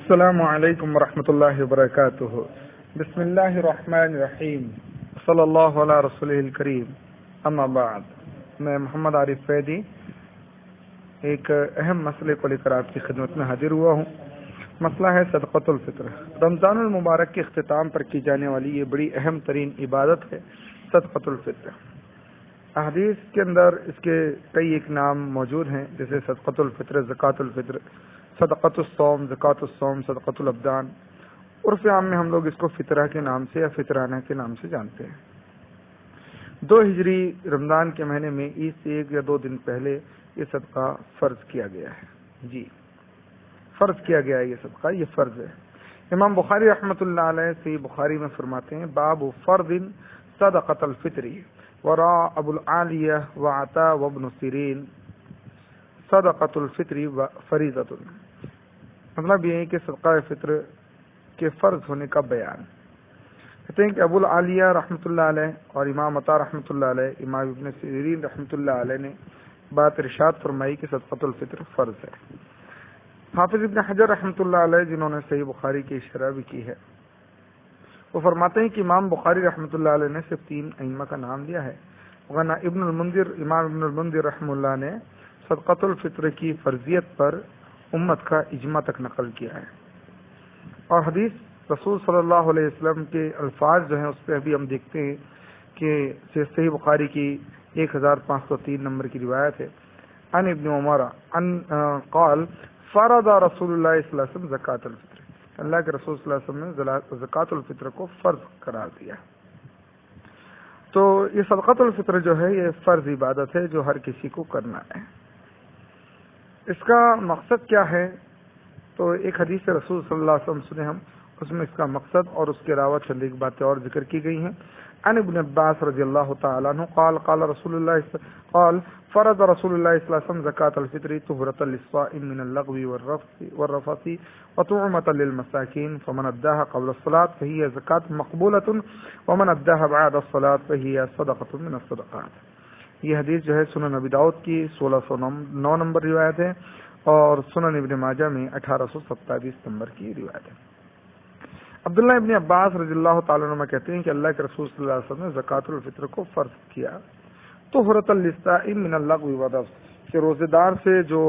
السلام علیکم ورحمۃ اللہ وبرکاتہ. بسم اللہ الرحمن الرحیم. صلی اللہ علی رسول الکریم. اما بعد. میں محمد عارف فیدی ایک اہم مسئلے کو لے کر آپ کی خدمت میں حاضر ہوا ہوں. مسئلہ ہے صدقۃ الفطر. رمضان المبارک کے اختتام پر کی جانے والی یہ بڑی اہم ترین عبادت ہے صدقۃ الفطر. احادیث کے اندر اس کے کئی ایک نام موجود ہیں، جیسے صدقۃ الفطر، زکوٰۃ الفطر، صدقۃ الصوم، زکوٰۃ الصوم، صدقۃ الابدان. عرف عام میں ہم لوگ اس کو فطرہ کے نام سے یا فطرانہ کے نام سے جانتے ہیں. 2 ہجری رمضان کے مہینے میں عید سے 1 یا 2 دن پہلے یہ صدقہ فرض کیا گیا ہے. جی فرض کیا گیا ہے، یہ صدقہ یہ فرض ہے. امام بخاری رحمۃ اللہ علیہ صحیح بخاری میں فرماتے ہیں، باب فرض صدقۃ الفطر ورا ابو العالیہ وعطا وابن سیرین صدقۃ الفطر فریضۃ. مطلب یہ ہے کہ صدقہ فطر کے فرض ہونے کا بیان. کہتے ہیں کہ ابو العالیہ رحمۃ اللہ علیہ اور امام عطا رحمۃ اللہ علیہ، امام ابن سیرین رحمۃ اللہ علیہ نے بات ارشاد فرمائی کہ صدقۃ الفطر فرض ہے. حافظ ابن حجر رحمۃ اللہ علیہ، جنہوں نے صحیح بخاری کی شرح بھی کی ہے، وہ فرماتے ہیں کہ امام بخاری رحمۃ اللہ علیہ نے صرف 3 ائمہ کا نام لیا ہے، ورنہ امام ابن المنذر رحمہ اللہ نے صدقۃ الفطر کی فرضیت پر امت کا اجماع تک نقل کیا ہے. اور حدیث رسول صلی اللہ علیہ وسلم کے الفاظ جو ہیں اس پہ ابھی ہم دیکھتے ہیں کہ صحیح بخاری کی 1503 نمبر کی روایت ہے، عن ابن عمر عن قال فرض رسول اللہ صلی اللہ علیہ وسلم زکوٰۃ الفطر. اللہ کے رسول صلی اللہ علیہ وسلم نے زکوٰۃ الفطر کو فرض قرار دیا. تو یہ صدقۃ الفطر جو ہے یہ فرض عبادت ہے جو ہر کسی کو کرنا ہے. اس کا مقصد کیا ہے؟ تو ایک حدیث رسول صلی اللہ علیہ وسلم سنے ہم، اس میں اس کا مقصد اور اس کے علاوہ چند ایک باتیں اور ذکر کی گئی ہیں. عن ابن عباس رضی اللہ تعالیٰ عنہ قال قال رسول اللہ قال فرض رسول اللہ صلی اللہ علیہ وسلم زکاة الفطر طہرة للصائم من اللغو والرفث وطعمة للمساکین فمن اداها قبل الصلاة فهي زکاة مقبولة ومن اداها بعد الصلاة فهي صدقة من الصدقات. یہ حدیث جو ہے سنن ابی داؤد کی 1609 نمبر روایت ہے اور سنن ابن ماجہ میں 1827 نمبر کی روایت ہے. عبداللہ ابن عباس رضی اللہ تعالیٰ عنہ کہتے ہیں کہ اللہ کے رسول صلی اللہ علیہ وسلم نے زکوٰۃ الفطر کو فرض کیا طہرۃ للصائم من اللغو والرفث، کہ روزے دار سے جو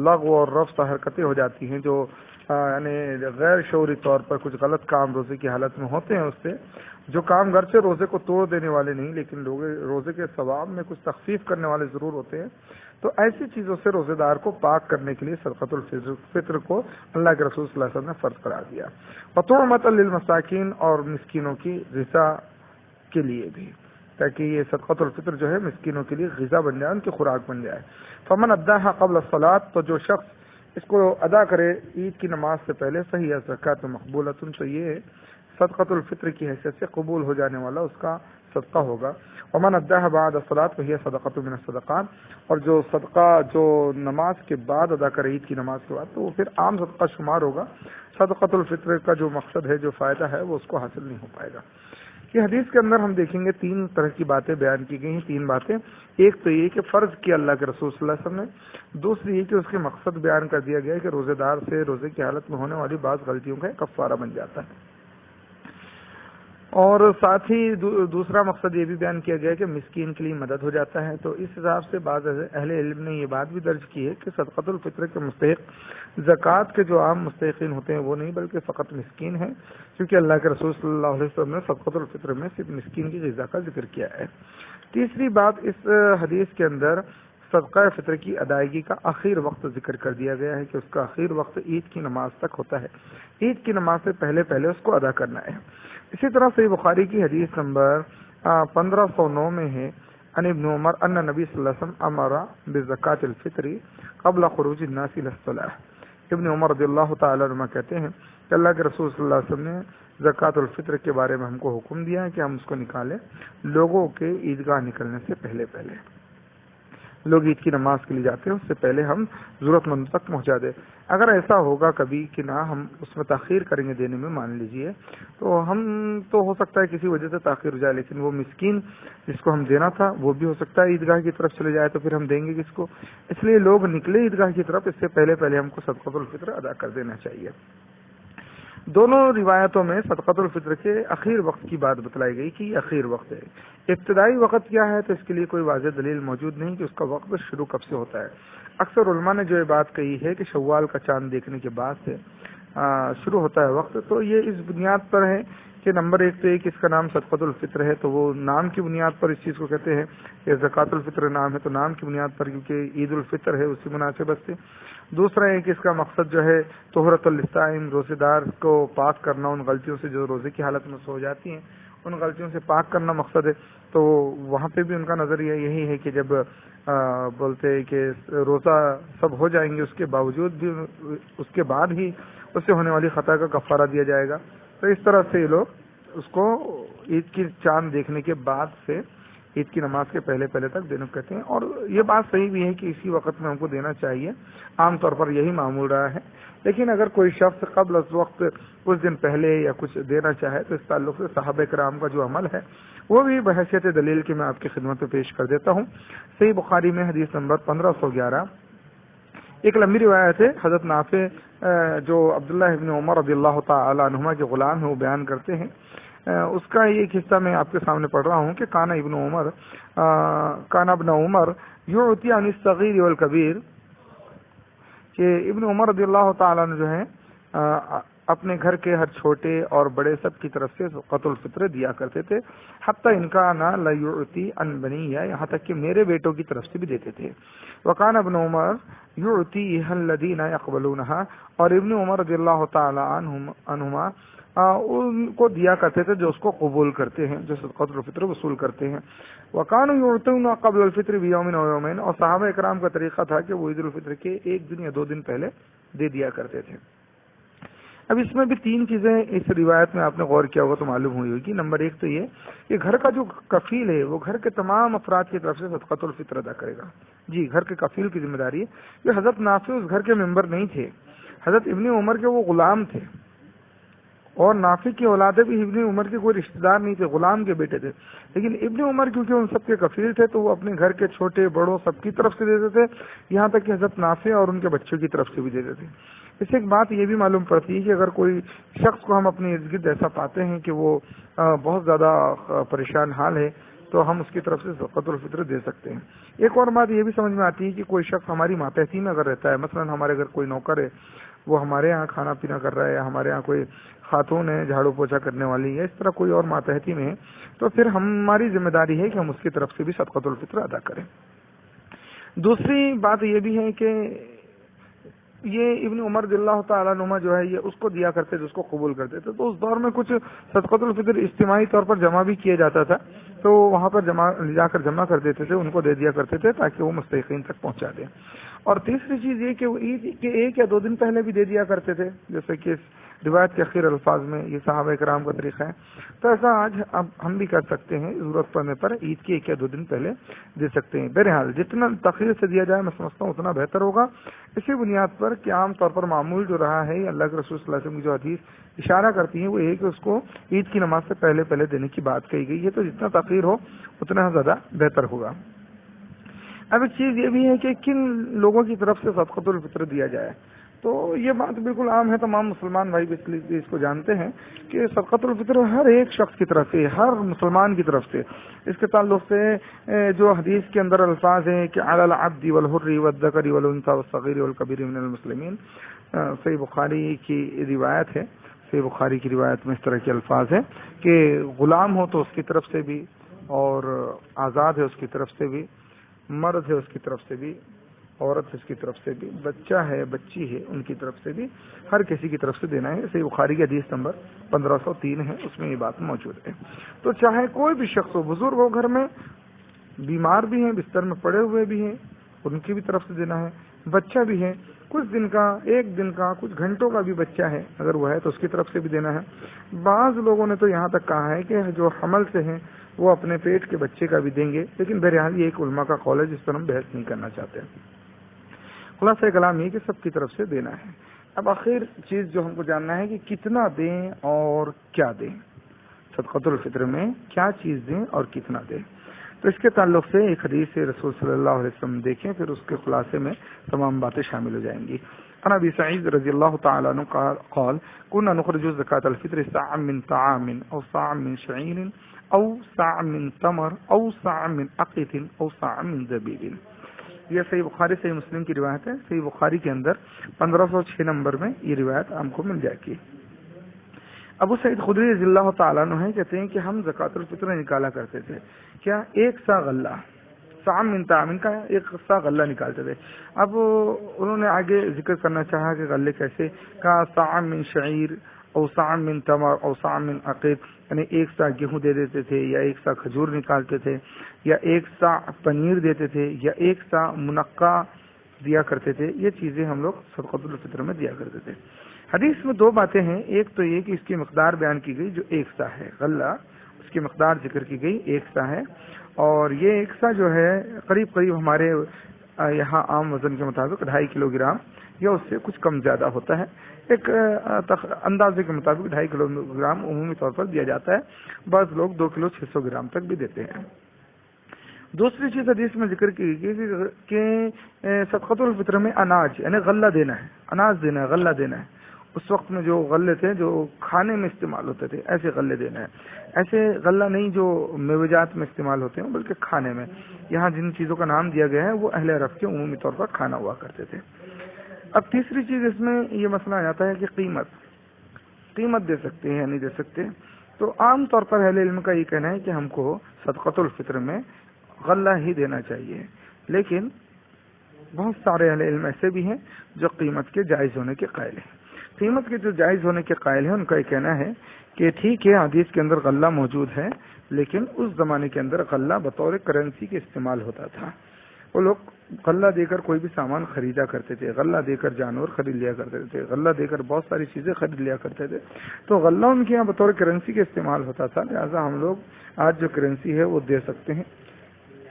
لغو اور رفث حرکتیں ہو جاتی ہیں، جو یعنی غیر شعوری طور پر کچھ غلط کام روزے کی حالت میں ہوتے ہیں، اس سے جو کام گرچہ روزے کو توڑ دینے والے نہیں لیکن روزے کے ثواب میں کچھ تخفیف کرنے والے ضرور ہوتے ہیں، تو ایسی چیزوں سے روزے دار کو پاک کرنے کے لیے صدقۃ الفطر کو اللہ کے رسول صلی اللہ علیہ وسلم نے فرض قرار دیا. وطعمۃ للمساکین، اور مسکینوں کی غذا کے لیے بھی، تاکہ یہ صدقۃ الفطر جو ہے مسکینوں کے لیے غذا بن جائے، ان کی خوراک بن جائے. فمن اداها قبل الصلاۃ، تو جو شخص اس کو ادا کرے عید کی نماز سے پہلے، فہی زکاۃ مقبولۃ، تو یہ صدقۃ الفطر کی حیثیت سے قبول ہو جانے والا اس کا صدقہ ہوگا. ومن اداها بعد الصلاۃ فہی صدقۃ من الصدقات، اور جو صدقہ جو نماز کے بعد ادا کرے عید کی نماز کے بعد، تو وہ پھر عام صدقہ شمار ہوگا. صدقۃ الفطر کا جو مقصد ہے، جو فائدہ ہے، وہ اس کو حاصل نہیں ہو پائے گا. یہ حدیث کے اندر ہم دیکھیں گے 3 طرح کی باتیں بیان کی گئی ہیں. 3 باتیں. ایک تو یہ کہ فرض کیا اللہ کے رسول صلی اللہ علیہ وسلم نے. دوسری یہ کہ اس کے مقصد بیان کر دیا گیا ہے کہ روزے دار سے روزے کی حالت میں ہونے والی بعض غلطیوں کا کفارہ بن جاتا ہے. اور ساتھ ہی دوسرا مقصد یہ بھی بیان کیا گیا ہے کہ مسکین کے لیے مدد ہو جاتا ہے. تو اس حساب سے بعض اہل علم نے یہ بات بھی درج کی ہے کہ صدقۃ الفطر کے مستحق زکوٰۃ کے جو عام مستحقین ہوتے ہیں وہ نہیں، بلکہ فقط مسکین ہیں، کیونکہ اللہ کے رسول صلی اللہ علیہ وسلم نے صدقۃ الفطر میں صرف مسکین کی غذا کا ذکر کیا ہے. تیسری بات، اس حدیث کے اندر صدقہ فطر کی ادائیگی کا آخر وقت ذکر کر دیا گیا ہے کہ اس کا آخر وقت عید کی نماز تک ہوتا ہے. عید کی نماز سے پہلے اس کو ادا کرنا ہے. اسی طرح صحیح بخاری کی حدیث نمبر 1509 میں ہے، عن ابن عمر ان نبی صلی اللہ علیہ وسلم امر بزکاۃ الفطر قبل خروج الناس الى الصلاۃ. ابن عمر رضی اللہ تعالی عنہ کہتے ہیں کہ اللہ کے رسول صلی اللہ علیہ وسلم نے زکوٰۃ الفطر کے بارے میں ہم کو حکم دیا ہے کہ ہم اس کو نکالیں لوگوں کے عیدگاہ نکلنے سے پہلے. لوگ عید کی نماز کے لیے جاتے ہیں، اس سے پہلے ہم ضرورت مند تک پہنچا دیں. اگر ایسا ہوگا کبھی کہ نہ ہم اس میں تاخیر کریں گے دینے میں، مان لیجئے، تو ہم تو ہو سکتا ہے کسی وجہ سے تاخیر ہو جائے، لیکن وہ مسکین جس کو ہم دینا تھا وہ بھی ہو سکتا ہے عیدگاہ کی طرف چلے جائے، تو پھر ہم دیں گے کس کو؟ اس لیے لوگ نکلے عیدگاہ کی طرف، اس سے پہلے ہم کو صدقۃ الفطر ادا کر دینا چاہیے. دونوں روایتوں میں صدقۃ الفطر کے اخیر وقت کی بات بتلائی گئی کہ یہ اخیر وقت ہے. ابتدائی وقت کیا ہے تو اس کے لیے کوئی واضح دلیل موجود نہیں کہ اس کا وقت شروع کب سے ہوتا ہے. اکثر علماء نے جو یہ بات کہی ہے کہ شوال کا چاند دیکھنے کے بعد سے شروع ہوتا ہے وقت، تو یہ اس بنیاد پر ہے کہ نمبر ایک تو ایک اس کا نام صدقۃ الفطر ہے تو وہ نام کی بنیاد پر اس چیز کو کہتے ہیں. کہ زکوٰۃ الفطر نام ہے تو نام کی بنیاد پر، کیونکہ عید الفطر ہے اسی مناسبت سے. دوسرا ہے کہ اس کا مقصد جو ہے طہرۃ للصائم، روزے دار کو پاک کرنا ان غلطیوں سے جو روزے کی حالت میں سو جاتی ہیں، ان غلطیوں سے پاک کرنا مقصد ہے. تو وہاں پہ بھی ان کا نظریہ یہی ہے کہ جب بولتے ہیں کہ روزہ سب ہو جائیں گے اس کے باوجود بھی اس کے بعد ہی اس سے ہونے والی خطا کا کفارہ دیا جائے گا. تو اس طرح سے یہ لوگ اس کو عید کی چاند دیکھنے کے بعد سے عید کی نماز کے پہلے تک دینا کہتے ہیں. اور یہ بات صحیح بھی ہے کہ اسی وقت میں ہم کو دینا چاہیے، عام طور پر یہی معمول رہا ہے. لیکن اگر کوئی شخص قبل از وقت کچھ دن پہلے یا کچھ دینا چاہے تو اس تعلق سے صحابہ کرام کا جو عمل ہے وہ بھی بحیثیت دلیل کی میں آپ کی خدمت میں پیش کر دیتا ہوں. صحیح بخاری میں حدیث نمبر 1511 ایک لمبی روایت ہے. حضرت نافع جو عبداللہ ابن عمر رضی اللہ تعالی عنہما کے غلام ہیں وہ بیان کرتے ہیں. اس کا ایک حصہ میں آپ کے سامنے پڑھ رہا ہوں کہ کان ابن عمر یعطی عن الصغیر والکبیر، کہ ابن عمر رضی اللہ تعالی عنہ جو ہیں اپنے گھر کے ہر چھوٹے اور بڑے سب کی طرف سے صدقۃ الفطر دیا کرتے تھے. حتی ان کا نا لیعطی عن بنی، یہاں تک کہ میرے بیٹوں کی طرف سے بھی دیتے تھے. وکان ابن عمر یعطیها الذین یقبلونها، اور ابن عمر رضی اللہ تعالی عنہما ان کو دیا کرتے تھے جو اس کو قبول کرتے ہیں، جو صدقۃ الفطر وصول کرتے ہیں. وکانوا یعطون قبل الفطر بیوم او یومین، اور صحابہ کرام کا طریقہ تھا کہ وہ عید الفطر کے ایک دن یا 2 دن پہلے دے دیا کرتے تھے. اب اس میں بھی 3 چیزیں اس روایت میں آپ نے غور کیا ہوگا تو معلوم ہوئی ہوگی. نمبر 1 تو یہ کہ گھر کا جو کفیل ہے وہ گھر کے تمام افراد کی طرف سے صدقۃ الفطر ادا کرے گا. جی، گھر کے کفیل کی ذمہ داری ہے. کہ حضرت نافع اس گھر کے ممبر نہیں تھے، حضرت ابن عمر کے وہ غلام تھے، اور نافع کی اولادیں بھی ابن عمر کے کوئی رشتہ دار نہیں تھے، غلام کے بیٹے تھے. لیکن ابن عمر کیونکہ ان سب کے کفیل تھے تو وہ اپنے گھر کے چھوٹے بڑوں سب کی طرف سے دیتے تھے، یہاں تک کہ حضرت نافع اور ان کے بچوں کی طرف سے بھی دیتے تھے. اس سے ایک بات یہ بھی معلوم پڑتی ہے کہ اگر کوئی شخص کو ہم اپنے ارد گرد ایسا پاتے ہیں کہ وہ بہت زیادہ پریشان حال ہے تو ہم اس کی طرف سے صدقۃ الفطر دے سکتے ہیں. ایک اور بات یہ بھی سمجھ میں آتی ہے کہ کوئی شخص ہماری ماتحتی میں اگر رہتا ہے، مثلا ہمارے گھر کوئی نوکر ہے، وہ ہمارے ہاں کھانا پینا کر رہا ہے، یا ہمارے ہاں کوئی خاتون ہے جھاڑو پوچھا کرنے والی ہے، اس طرح کوئی اور ماتحتی میں ہے، تو پھر ہماری ذمہ داری ہے کہ ہم اس کی طرف سے بھی صدقۃ الفطر ادا کریں. دوسری بات یہ بھی ہے کہ یہ ابن عمر رضی اللہ تعالیٰ عنہ جو ہے یہ اس کو دیا کرتے تھے، اس کو قبول کرتے تھے. تو اس دور میں کچھ صدقۃ الفطر اجتماعی طور پر جمع بھی کیا جاتا تھا، تو وہاں پر جا کر جمع کر دیتے تھے، ان کو دے دیا کرتے تھے تاکہ وہ مستحقین تک پہنچا دیں. اور تیسری چیز یہ کہ وہ عید کے 1 یا 2 دن پہلے بھی دے دیا کرتے تھے، جیسے کہ اس روایت کے اخیر الفاظ میں یہ صحابہ کرام کا طریقہ ہے. تو ایسا آج اب ہم بھی کر سکتے ہیں، ضرورت پڑنے پر عید کے 1 یا 2 دن پہلے دے سکتے ہیں. بہرحال جتنا تاخیر سے دیا جائے میں سمجھتا ہوں اتنا بہتر ہوگا، اسی بنیاد پر کہ عام طور پر معمول جو رہا ہے، اللہ کے رسول صلی اللہ علیہ وسلم کی جو حدیث اشارہ کرتی ہیں وہ یہ کہ اس کو عید کی نماز سے پہلے دینے کی بات کہی گئی ہے. تو جتنا تاخیر ہو اتنا زیادہ بہتر ہوگا. اب ایک چیز یہ بھی ہے کہ کن لوگوں کی طرف سے صدقۃ الفطر دیا جائے، تو یہ بات بالکل عام ہے، تمام مسلمان بھائی بھی اس کو جانتے ہیں کہ صدقۃ الفطر ہر ایک شخص کی طرف سے، ہر مسلمان کی طرف سے. اس کے تعلق سے جو حدیث کے اندر الفاظ ہیں کہ علی العبد والحر والذکر والانثى والصغیر والکبیر من المسلمین، صحیح بخاری کی روایت ہے. صحیح بخاری کی روایت میں اس طرح کے الفاظ ہیں کہ غلام ہو تو اس کی طرف سے بھی، اور آزاد ہے اس کی طرف سے بھی، مرد ہے اس کی طرف سے بھی، عورت ہے اس کی طرف سے بھی، بچہ ہے بچی ہے ان کی طرف سے بھی، ہر کسی کی طرف سے دینا ہے. صحیح بخاری کی حدیث نمبر 1503 ہے، اس میں یہ بات موجود ہے. تو چاہے کوئی بھی شخص ہو، بزرگ ہو گھر میں، بیمار بھی ہیں، بستر میں پڑے ہوئے بھی ہیں، ان کی بھی طرف سے دینا ہے، بچہ بھی ہے، کچھ دن کا، 1 دن کا، کچھ گھنٹوں کا بھی بچہ ہے اگر وہ ہے تو اس کی طرف سے بھی دینا ہے. بعض لوگوں نے تو یہاں تک کہا ہے کہ جو حمل سے ہیں وہ اپنے پیٹ کے بچے کا بھی دیں گے، لیکن بہرحال یہ ایک علماء کا قول ہے جس پر ہم بحث نہیں کرنا چاہتے. خلاصہ کلام یہ کہ سب کی طرف سے دینا ہے. اب آخر چیز جو ہم کو جاننا ہے کہ کتنا دیں اور کیا دیں، صدقۃ الفطر میں کیا چیز دیں اور کتنا دیں. تو اس کے تعلق سے ایک حدیث رسول صلی اللہ علیہ وسلم دیکھیں، پھر اس کے خلاصے میں تمام باتیں شامل ہو جائیں گی. عن ابي سعيد رضي الله تعالى عنه قال كنا نخرج زكاة الفطر صاعا من طعام او صاعا من شعير او صاع من تمر او صاع من عقيق او صاع من زبيب. یہ صحیح بخاری صحیح مسلم کی روایت ہے. صحیح بخاری کے اندر 1506 نمبر میں یہ روایت ہم کو مل جائے گی. ابو سعید خدری رضی اللہ تعالیٰ عنہ ہیں کہتے ہیں کہ ہم زکوٰۃ الفطر نکالا کرتے تھے. کیا؟ ایک سا غلہ، صاع من طعام کا ایک سا غلہ نکالتے تھے. اب انہوں نے آگے ذکر کرنا چاہا کہ غلے کیسے، کہا صاع من شعیر او صاع من تمر او صاع من عقیق، یعنی ایک سا گیہوں دے دیتے تھے، یا ایک سا کھجور نکالتے تھے، یا ایک سا پنیر دیتے تھے، یا ایک سا منقع دیا کرتے تھے. یہ چیزیں ہم لوگ صدقۃ الفطر میں دیا کرتے تھے. حدیث میں دو باتیں ہیں. ایک تو یہ کہ اس کی مقدار بیان کی گئی جو ایک سا ہے، غلہ اس کی مقدار ذکر کی گئی ایک سا ہے، اور یہ ایک سا جو ہے قریب قریب ہمارے یہاں عام وزن کے مطابق 2.5 کلو گرام یا اس سے کچھ کم زیادہ ہوتا ہے. ایک اندازے کے مطابق 2.5 کلو گرام عمومی طور پر دیا جاتا ہے. بعض لوگ 2 کلو 600 گرام تک بھی دیتے ہیں. دوسری چیز حدیث میں ذکر کی گئی کہ صدقۃ الفطر میں اناج یعنی غلہ دینا ہے، اناج دینا ہے، غلہ دینا ہے. اس وقت میں جو غلے تھے جو کھانے میں استعمال ہوتے تھے ایسے غلے دینا ہے. ایسے غلہ نہیں جو میوجات میں استعمال ہوتے ہیں بلکہ کھانے میں. یہاں جن چیزوں کا نام دیا گیا ہے وہ اہل عرب کے عمومی طور پر کھانا ہوا کرتے تھے. اب تیسری چیز اس میں یہ مسئلہ آ جاتا ہے کہ قیمت دے سکتے ہیں یا نہیں دے سکتے. تو عام طور پر اہل علم کا یہ کہنا ہے کہ ہم کو صدقۃ الفطر میں غلہ ہی دینا چاہیے، لیکن بہت سارے اہل علم ایسے بھی ہیں جو قیمت کے جائز ہونے کے قائل ہیں. قیمت کے جو جائز ہونے کے قائل ہیں ان کا یہ کہنا ہے کہ ٹھیک ہے حدیث کے اندر غلہ موجود ہے، لیکن اس زمانے کے اندر غلہ بطور کرنسی کے استعمال ہوتا تھا. وہ لوگ غلہ دے کر کوئی بھی سامان خریدا کرتے تھے، غلہ دے کر جانور خرید لیا کرتے تھے، غلہ دے کر بہت ساری چیزیں خرید لیا کرتے تھے. تو غلہ ان کے یہاں بطور کرنسی کے استعمال ہوتا تھا، لہٰذا ہم لوگ آج جو کرنسی ہے وہ دے سکتے ہیں.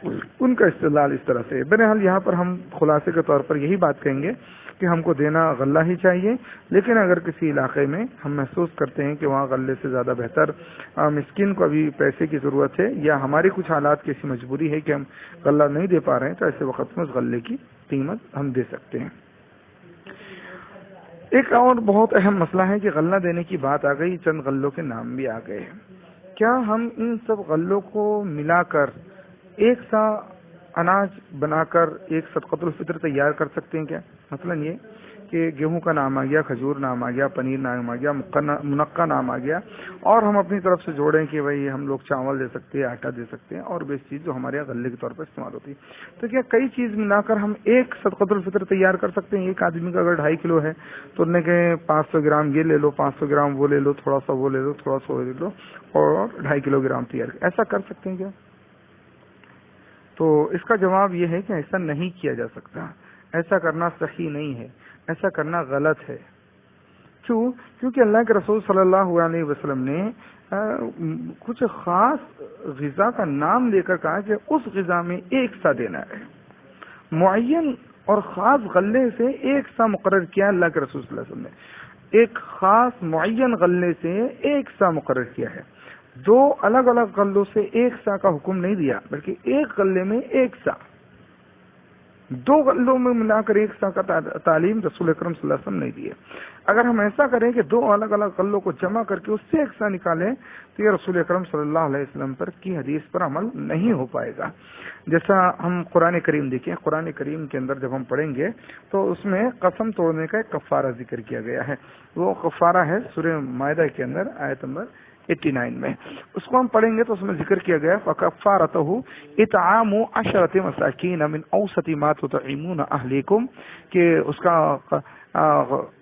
ان کا استدلال اس طرح سے. بہرحال یہاں پر ہم خلاصے کے طور پر یہی بات کہیں گے کہ ہم کو دینا غلہ ہی چاہیے، لیکن اگر کسی علاقے میں ہم محسوس کرتے ہیں کہ وہاں غلے سے زیادہ بہتر مسکین کو ابھی پیسے کی ضرورت ہے، یا ہماری کچھ حالات کی ایسی مجبوری ہے کہ ہم غلہ نہیں دے پا رہے ہیں، تو ایسے وقت میں اس غلے کی قیمت ہم دے سکتے ہیں. ایک اور بہت اہم مسئلہ ہے کہ غلہ دینے کی بات آ گئی، چند غلوں کے نام بھی آ گئے. کیا ہم ان سب غلوں کو ملا کر ایک سا اناج بنا کر ایک صدقۃ الفطر تیار کر سکتے ہیں کیا؟ مثلا یہ کہ گیہوں کا نام آ گیا، کھجور نام آ گیا، پنیر نام آ گیا، منقع نام آ گیا، اور ہم اپنی طرف سے جوڑیں کہ بھائی ہم لوگ چاول دے سکتے ہیں، آٹا دے سکتے ہیں، اور بیس چیز جو ہمارے یہاں غلے کے طور پر استعمال ہوتی ہے. تو کیا کئی چیز ملا کر ہم ایک صدقۃ الفطر تیار کر سکتے ہیں؟ ایک آدمی کا اگر 2.5 کلو ہے تو انہوں نے کہ 500 گرام یہ لے لو، 500 گرام وہ لے لو، تھوڑا سا وہ لے لو، تھوڑا سا وہ لے لو، اور 2.5 کلو گرام تیار. ایسا کر سکتے ہیں کیا؟ تو اس کا جواب یہ ہے کہ ایسا نہیں کیا جا سکتا. ایسا کرنا صحیح نہیں ہے، ایسا کرنا غلط ہے. کیونکہ اللہ کے رسول صلی اللہ علیہ وسلم نے کچھ خاص غذا کا نام لے کر کہا کہ اس غذا میں ایک سا دینا ہے. معین اور خاص غلے سے ایک سا مقرر کیا اللہ کے رسول صلی اللہ علیہ وسلم نے. ایک خاص معین غلے سے ایک سا مقرر کیا ہے. 2 الگ الگ غلوں سے ایک سا کا حکم نہیں دیا، بلکہ ایک غلے میں ایک سا. 2 غلوں میں ملا کر ایک سا کا تعلیم رسول اکرم صلی اللہ علیہ وسلم نہیں دیے. اگر ہم ایسا کریں کہ 2 الگ الگ غلوں کو جمع کر کے اس سے ایک سا نکالیں تو یہ رسول اکرم صلی اللہ علیہ وسلم پر کی حدیث پر عمل نہیں ہو پائے گا. جیسا ہم قرآن کریم دیکھیں، قرآن کریم کے اندر جب ہم پڑھیں گے تو اس میں قسم توڑنے کا ایک کفارہ ذکر کیا گیا ہے. وہ کفارہ ہے سورہ مائدہ کے اندر آیت نمبر 89 میں. اس کو ہم پڑھیں گے تو اس میں ذکر کیا گیا فَكَفَّارَتُهُ إِطْعَامُ 10 مَسَاكِينَ مِنْ أَوْسَطِ مَا تُطْعِمُونَ أَهْلِيكُمْ، کہ اس کا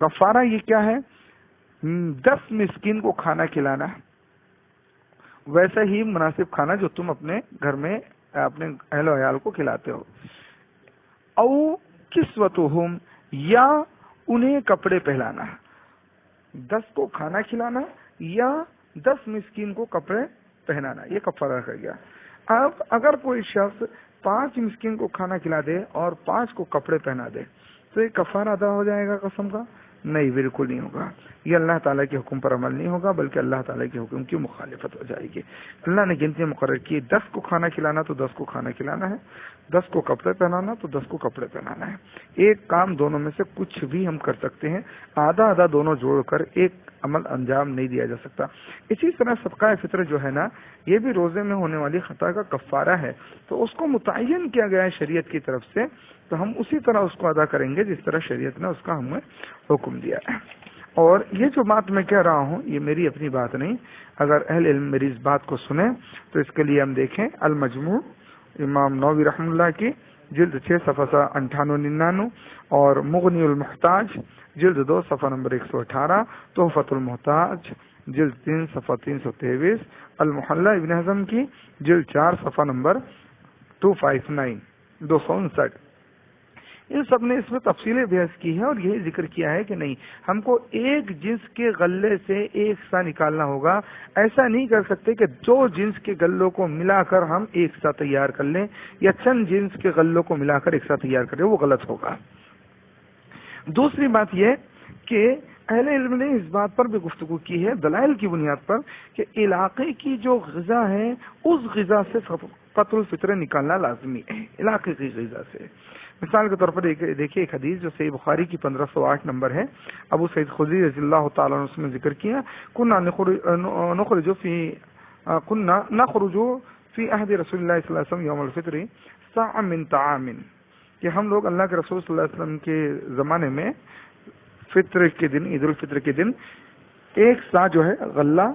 کفارہ یہ کیا ہے؟ 10 مسکین کو کھانا کھلانا، ویسا ہی مناسب کھانا جو تم اپنے گھر میں اپنے اہل و عیال کو کھلاتے ہو. او کسوتہم، یا انہیں کپڑے پہلانا. 10 کو کھانا کھلانا یا 10 مسکین کو کپڑے پہنانا، یہ کفارہ رکھا گیا. اب اگر کوئی شخص 5 مسکین کو کھانا کھلا دے اور 5 کو کپڑے پہنا دے تو یہ کفارہ ادا ہو جائے گا قسم کا. نہیں، بالکل نہیں ہوگا. یہ اللہ تعالیٰ کے حکم پر عمل نہیں ہوگا، بلکہ اللہ تعالیٰ کے حکم کی مخالفت ہو جائے گی. اللہ نے گنتی مقرر کی، 10 کو کھانا کھلانا تو 10 کو کھانا کھلانا ہے، 10 کو کپڑے پہنانا تو 10 کو کپڑے پہنانا ہے. ایک کام دونوں میں سے کچھ بھی ہم کر سکتے ہیں، آدھا آدھا دونوں جوڑ کر ایک عمل انجام نہیں دیا جا سکتا. اسی طرح صدقہ فطر جو ہے نا، یہ بھی روزے میں ہونے والی خطا کا کفارہ ہے، تو اس کو متعین کیا گیا ہے شریعت کی طرف سے، تو ہم اسی طرح اس کو ادا کریں گے جس طرح شریعت نے اس کا ہمیں حکم دیا ہے. اور یہ جو بات میں کہہ رہا ہوں یہ میری اپنی بات نہیں، اگر اہل علم میری اس بات کو سنیں تو اس کے لیے ہم دیکھیں المجموع امام نووی رحمہ اللہ کی جلد 6 صفحہ 98-99 اور مغنی المحتاج جلد 2 صفحہ نمبر 118، تحفۃ المحتاج جلد 3 صفحہ 323، المحلہ ابن حزم کی جلد 4 صفحہ نمبر 259. ان سب نے اس میں تفصیلی بحث کی ہے اور یہی ذکر کیا ہے کہ نہیں، ہم کو ایک جنس کے غلے سے ایک سا نکالنا ہوگا. ایسا نہیں کر سکتے کہ 2 جنس کے غلوں کو ملا کر ہم ایک سا تیار کر لیں یا چند جنس کے غلوں کو ملا کر ایک سا تیار کر لیں، وہ غلط ہوگا. دوسری بات یہ کہ اہل علم نے اس بات پر بھی گفتگو کی ہے دلائل کی بنیاد پر کہ علاقے کی جو غذا ہے اس غذا سے صدقۃ الفطر نکالنا لازمی ہے، علاقے کی غذا سے. مثال کے طور پر دیکھیے ایک حدیث جو صحیح بخاری کی 1508 نمبر ہے، ابو سعید خدری رضی اللہ تعالیٰ عنہ نے ذکر کیا، كنا نخرج في عهد رسول اللہ صلی اللہ علیہ وسلم یوم الفطر صاع من طعام، کہ ہم لوگ اللہ کے رسول صلی اللہ علیہ وسلم کے زمانے میں فطر کے دن، عید الفطر کے دن، ایک سا جو ہے غلہ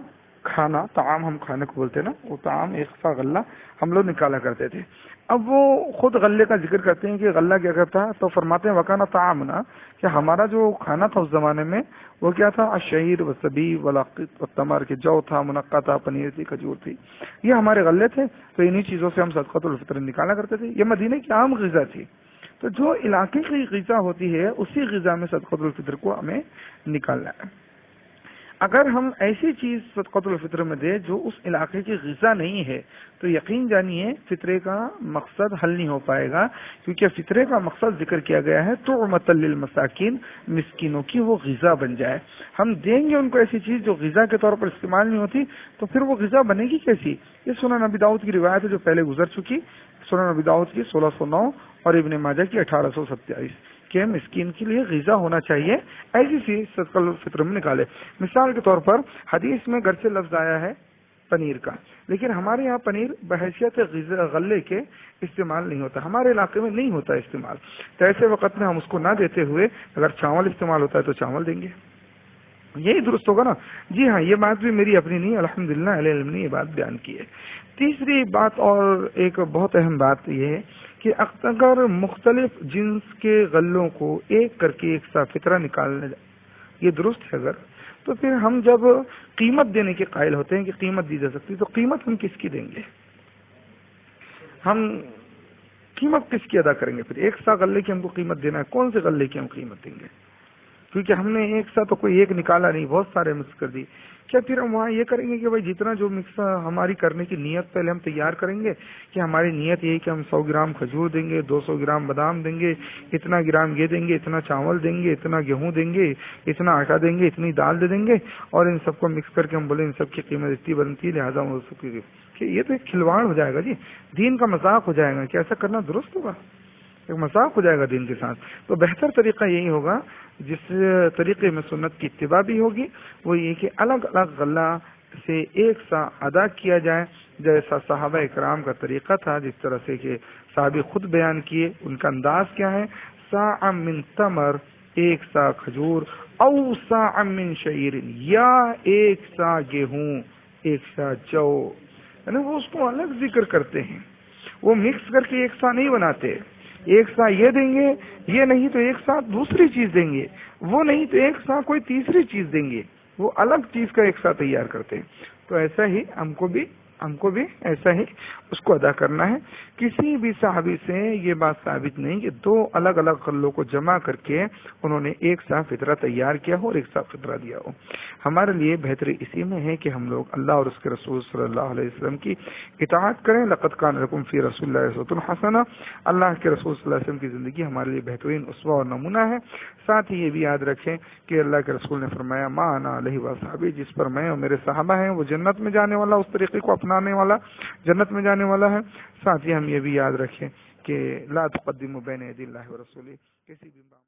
کھانا، طعام ہم کھانے کو بولتے ہیں نا، وہ طعام ایک سا غلہ ہم لوگ نکالا کرتے تھے. اب وہ خود غلے کا ذکر کرتے ہیں کہ غلہ کیا کرتا ہے، تو فرماتے ہیں وکانا طعامنا، کہ ہمارا جو کھانا تھا اس زمانے میں وہ کیا تھا، الشعیر والزبیب والعقد والتمر، کہ جو تھا، منقع تھا، پنیر تھی، کھجور تھی، یہ ہمارے غلے تھے. تو انہی چیزوں سے ہم صدقۃ الفطر نکالا کرتے تھے. یہ مدینے کی عام غذا تھی. تو جو علاقے کی غذا ہوتی ہے اسی غذا میں صدقۃ الفطر کو ہمیں نکالنا ہے. اگر ہم ایسی چیز صدقۃ الفطر میں دیں جو اس علاقے کی غذا نہیں ہے تو یقین جانیے فطرے کا مقصد حل نہیں ہو پائے گا، کیونکہ فطرے کا مقصد ذکر کیا گیا ہے طعمۃ للمساکین، مسکینوں کی وہ غذا بن جائے. ہم دیں گے ان کو ایسی چیز جو غذا کے طور پر استعمال نہیں ہوتی تو پھر وہ غذا بنے گی کیسی؟ یہ سنن نبی داؤد کی روایت ہے جو پہلے گزر چکی، سنن نبی داؤد کی 1609 اور ابن ماجہ کی 1827 کہ مسکین کے لیے غذا ہونا چاہیے، ایسی چیز صدقۃ الفطر میں نکالے. مثال کے طور پر حدیث میں گرچہ لفظ آیا ہے پنیر کا، لیکن ہمارے یہاں پنیر بحیثیت غلے کے استعمال نہیں ہوتا، ہمارے علاقے میں نہیں ہوتا استعمال. تو ایسے وقت میں ہم اس کو نہ دیتے ہوئے اگر چاول استعمال ہوتا ہے تو چاول دیں گے، یہی درست ہوگا نا. جی ہاں، یہ بات بھی میری اپنی نہیں، الحمدللہ اہل علم نے یہ بات بیان کی ہے. تیسری بات اور ایک بہت اہم بات یہ ہے کہ اگر مختلف جنس کے غلوں کو ایک کر کے ایک سا فطرہ نکالنا یہ درست ہے اگر، تو پھر ہم جب قیمت دینے کے قائل ہوتے ہیں کہ قیمت دی جا سکتی، تو قیمت ہم کس کی دیں گے؟ ہم قیمت کس کی ادا کریں گے؟ پھر ایک سا غلے کی ہم کو قیمت دینا ہے، کون سے غلے کی ہم قیمت دیں گے؟ کیونکہ ہم نے ایک سا تو کوئی ایک نکالا نہیں، بہت سارے مکس کر دی. کیا پھر ہم وہاں یہ کریں گے کہ بھائی جتنا جو مکس ہماری کرنے کی نیت پہلے ہم تیار کریں گے کہ ہماری نیت یہ کہ ہم 100 گرام کھجور دیں گے، 200 گرام بادام دیں گے، اتنا گرام یہ دیں گے، اتنا چاول دیں گے، اتنا گیہوں دیں گے، اتنا آٹا دیں گے، اتنی دال دے دیں گے، اور ان سب کو مکس کر کے ہم بولیں ان سب کی قیمت اتنی بنتی ہے لہٰذا کہ یہ تو ایک کھلواڑ ہو جائے گا جی، دین کا مذاق ہو جائے گا. کیا ایسا کرنا درست ہوگا؟ ایک مذاق ہو جائے گا دین کے ساتھ. تو بہتر طریقہ یہی ہوگا جس طریقے میں سنت کی اتباع بھی ہوگی، وہ یہ کہ الگ الگ غلہ سے ایک سا ادا کیا جائے، جیسا صحابہ اکرام کا طریقہ تھا، جس طرح سے کہ صحابی خود بیان کیے. ان کا انداز کیا ہے؟ صاع من تمر، ایک سا کھجور، او صاع من شعیر، یا ایک سا گیہوں، ایک سا جو، یعنی وہ اس کو الگ ذکر کرتے ہیں، وہ مکس کر کے ایک سا نہیں بناتے. ایک سا یہ دیں گے، یہ نہیں تو ایک ساتھ دوسری چیز دیں گے، وہ نہیں تو ایک ساتھ کوئی تیسری چیز دیں گے، وہ الگ چیز کا ایک ساتھ تیار کرتے ہیں. تو ایسا ہی ہم کو بھی ہم کو بھی ایسا ہی اس کو ادا کرنا ہے. کسی بھی صحابی سے یہ بات ثابت نہیں کہ دو الگ الگ غلوں کو جمع کر کے انہوں نے ایک سا فطرہ تیار کیا ہو اور ایک سا فطرہ دیا ہو. ہمارے لیے بہتری اسی میں ہے کہ ہم لوگ اللہ اور اس کے رسول صلی اللہ علیہ وسلم کی اطاعت کریں. لقد کان لکم فی رسول اللہ اسوۃ حسنہ. اللہ کے رسول صلی اللہ علیہ وسلم کی زندگی ہمارے لیے بہترین اسوہ اور نمونہ ہے. ساتھ ہی یہ بھی یاد رکھیں کہ اللہ کے رسول نے فرمایا ما انا علیہ وصحبی، جس پر میں اور میرے صحابہ ہیں وہ جنت میں جانے والا، اس طریقے کو اپنانے والا جنت میں جانے والا ہے. ساتھ ہی ہم یہ بھی یاد رکھیں کہ لا تقدموا بین یدی اللہ ورسولہ، کسی بھی